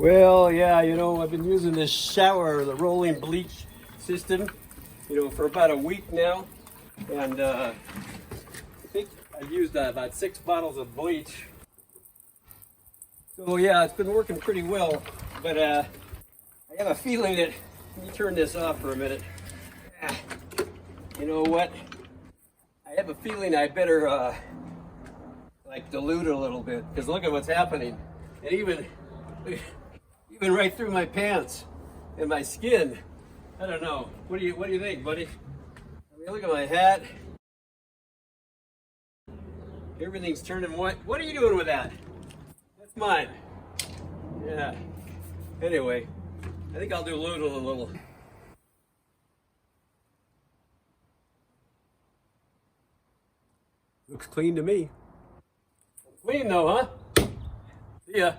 Well, yeah, you know, I've been using this shower, the rolling bleach system, you know, for about a week now. And I think I've used about 6 bottles of bleach. So yeah, it's been working pretty well. But I have a feeling that, let me turn this off for a minute. You know what? I have a feeling I better like dilute a little bit, because look at what's happening. And even right through my pants and my skin. I don't know. What do you think, buddy? I mean, look at my hat. Everything's turning white. What are you doing with that? That's mine. Yeah. Anyway, I think I'll dilute a little. Looks clean to me. Clean though, huh? See ya.